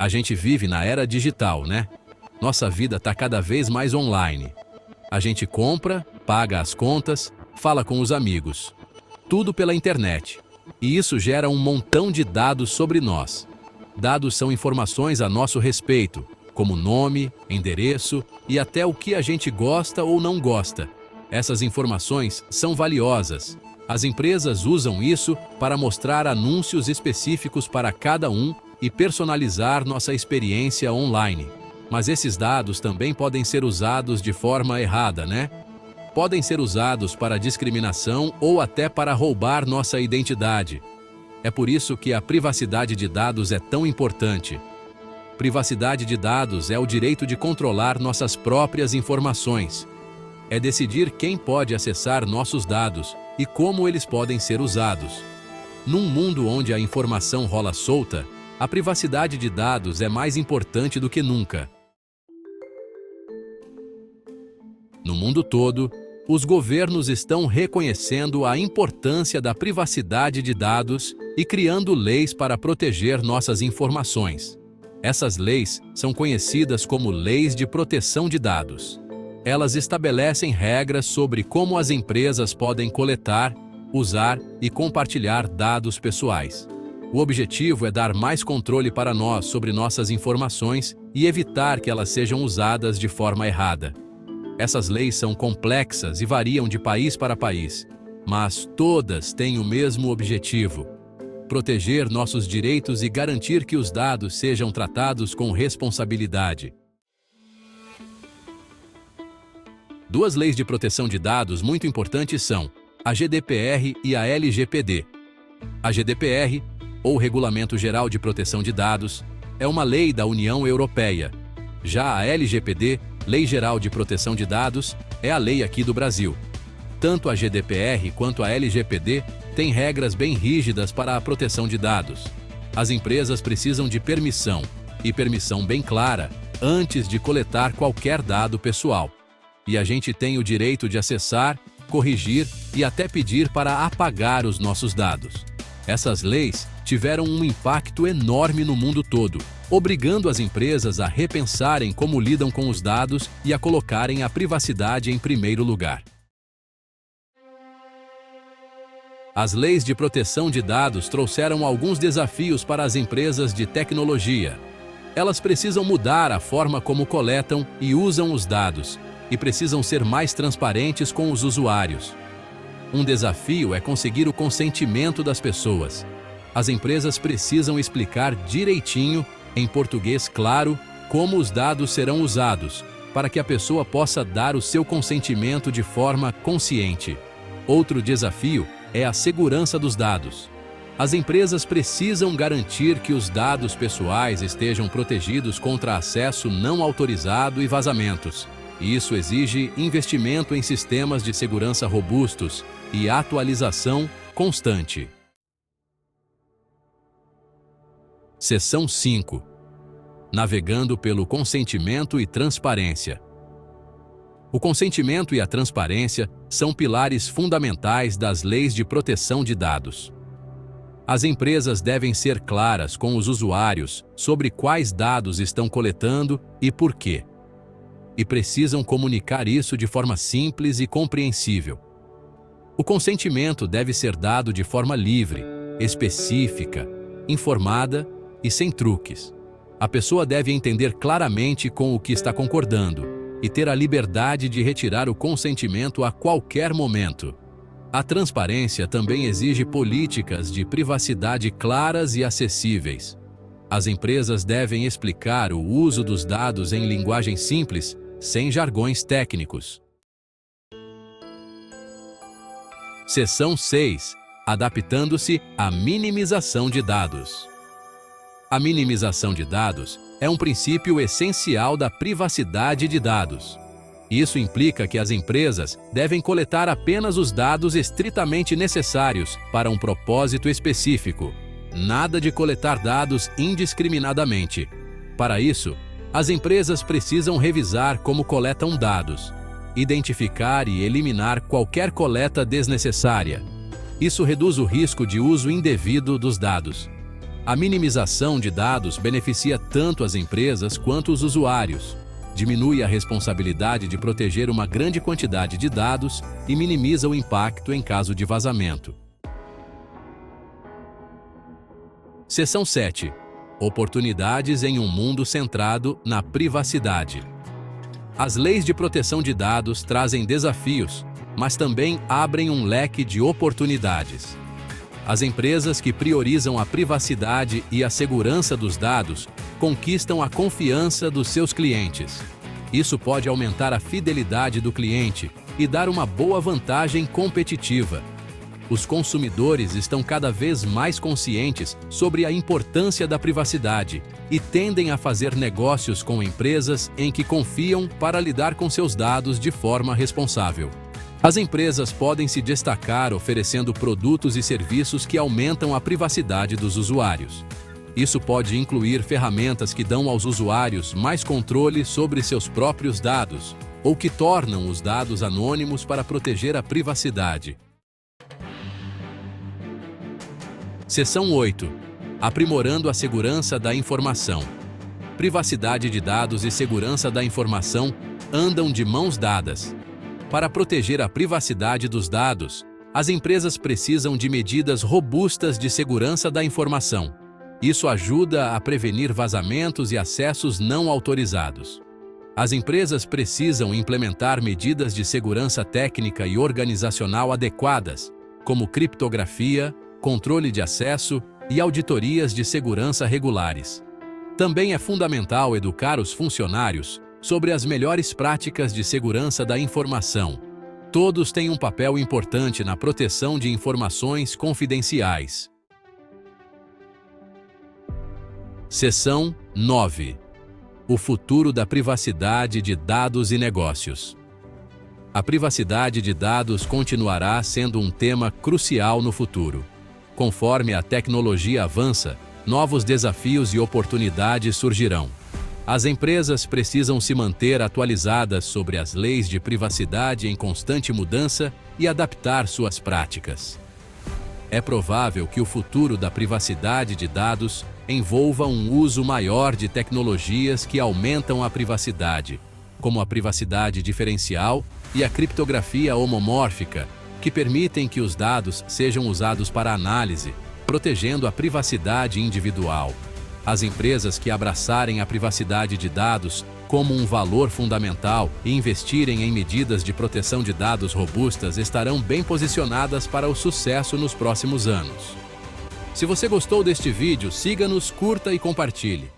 A gente vive na era digital, né? Nossa vida está cada vez mais online. A gente compra, paga as contas, fala com os amigos. Tudo pela internet. E isso gera um montão de dados sobre nós. Dados são informações a nosso respeito, como nome, endereço e até o que a gente gosta ou não gosta. Essas informações são valiosas. As empresas usam isso para mostrar anúncios específicos para cada um e personalizar nossa experiência online. Mas esses dados também podem ser usados de forma errada, né? Podem ser usados para discriminação ou até para roubar nossa identidade. É por isso que a privacidade de dados é tão importante. Privacidade de dados é o direito de controlar nossas próprias informações. É decidir quem pode acessar nossos dados e como eles podem ser usados. Num mundo onde a informação rola solta, a privacidade de dados é mais importante do que nunca. No mundo todo, os governos estão reconhecendo a importância da privacidade de dados e criando leis para proteger nossas informações. Essas leis são conhecidas como Leis de Proteção de Dados. Elas estabelecem regras sobre como as empresas podem coletar, usar e compartilhar dados pessoais. O objetivo é dar mais controle para nós sobre nossas informações e evitar que elas sejam usadas de forma errada. Essas leis são complexas e variam de país para país, mas todas têm o mesmo objetivo: proteger nossos direitos e garantir que os dados sejam tratados com responsabilidade. Duas leis de proteção de dados muito importantes são a GDPR e a LGPD. A GDPR, ou Regulamento Geral de Proteção de Dados, é uma lei da União Europeia. Já a LGPD, Lei Geral de Proteção de Dados, é a lei aqui do Brasil. Tanto a GDPR quanto a LGPD têm regras bem rígidas para a proteção de dados. As empresas precisam de permissão, e permissão bem clara, antes de coletar qualquer dado pessoal. E a gente tem o direito de acessar, corrigir e até pedir para apagar os nossos dados. Essas leis tiveram um impacto enorme no mundo todo, obrigando as empresas a repensarem como lidam com os dados e a colocarem a privacidade em primeiro lugar. As leis de proteção de dados trouxeram alguns desafios para as empresas de tecnologia. Elas precisam mudar a forma como coletam e usam os dados, e precisam ser mais transparentes com os usuários. Um desafio é conseguir o consentimento das pessoas. As empresas precisam explicar direitinho, em português claro, como os dados serão usados, para que a pessoa possa dar o seu consentimento de forma consciente. Outro desafio é a segurança dos dados. As empresas precisam garantir que os dados pessoais estejam protegidos contra acesso não autorizado e vazamentos. Isso exige investimento em sistemas de segurança robustos e atualização constante. Seção 5. Navegando pelo consentimento e transparência. O consentimento e a transparência são pilares fundamentais das leis de proteção de dados. As empresas devem ser claras com os usuários sobre quais dados estão coletando e por quê. E precisam comunicar isso de forma simples e compreensível. O consentimento deve ser dado de forma livre, específica, informada e sem truques. A pessoa deve entender claramente com o que está concordando e ter a liberdade de retirar o consentimento a qualquer momento. A transparência também exige políticas de privacidade claras e acessíveis. As empresas devem explicar o uso dos dados em linguagem simples, sem jargões técnicos. Seção 6. Adaptando-se à minimização de dados. A minimização de dados é um princípio essencial da privacidade de dados. Isso implica que as empresas devem coletar apenas os dados estritamente necessários para um propósito específico. Nada de coletar dados indiscriminadamente. Para isso, as empresas precisam revisar como coletam dados, identificar e eliminar qualquer coleta desnecessária. Isso reduz o risco de uso indevido dos dados. A minimização de dados beneficia tanto as empresas quanto os usuários. Diminui a responsabilidade de proteger uma grande quantidade de dados e minimiza o impacto em caso de vazamento. Seção 7. Oportunidades em um mundo centrado na privacidade. As leis de proteção de dados trazem desafios, mas também abrem um leque de oportunidades. As empresas que priorizam a privacidade e a segurança dos dados conquistam a confiança dos seus clientes. Isso pode aumentar a fidelidade do cliente e dar uma boa vantagem competitiva. Os consumidores estão cada vez mais conscientes sobre a importância da privacidade e tendem a fazer negócios com empresas em que confiam para lidar com seus dados de forma responsável. As empresas podem se destacar oferecendo produtos e serviços que aumentam a privacidade dos usuários. Isso pode incluir ferramentas que dão aos usuários mais controle sobre seus próprios dados, ou que tornam os dados anônimos para proteger a privacidade. Seção 8. Aprimorando a segurança da informação. Privacidade de dados e segurança da informação andam de mãos dadas. Para proteger a privacidade dos dados, as empresas precisam de medidas robustas de segurança da informação. Isso ajuda a prevenir vazamentos e acessos não autorizados. As empresas precisam implementar medidas de segurança técnica e organizacional adequadas, como criptografia, controle de acesso e auditorias de segurança regulares. Também é fundamental educar os funcionários sobre as melhores práticas de segurança da informação. Todos têm um papel importante na proteção de informações confidenciais. Seção 9. O futuro da privacidade de dados e negócios. A privacidade de dados continuará sendo um tema crucial no futuro. Conforme a tecnologia avança, novos desafios e oportunidades surgirão. As empresas precisam se manter atualizadas sobre as leis de privacidade em constante mudança e adaptar suas práticas. É provável que o futuro da privacidade de dados envolva um uso maior de tecnologias que aumentam a privacidade, como a privacidade diferencial e a criptografia homomórfica, que permitem que os dados sejam usados para análise, protegendo a privacidade individual. As empresas que abraçarem a privacidade de dados como um valor fundamental e investirem em medidas de proteção de dados robustas estarão bem posicionadas para o sucesso nos próximos anos. Se você gostou deste vídeo, siga-nos, curta e compartilhe.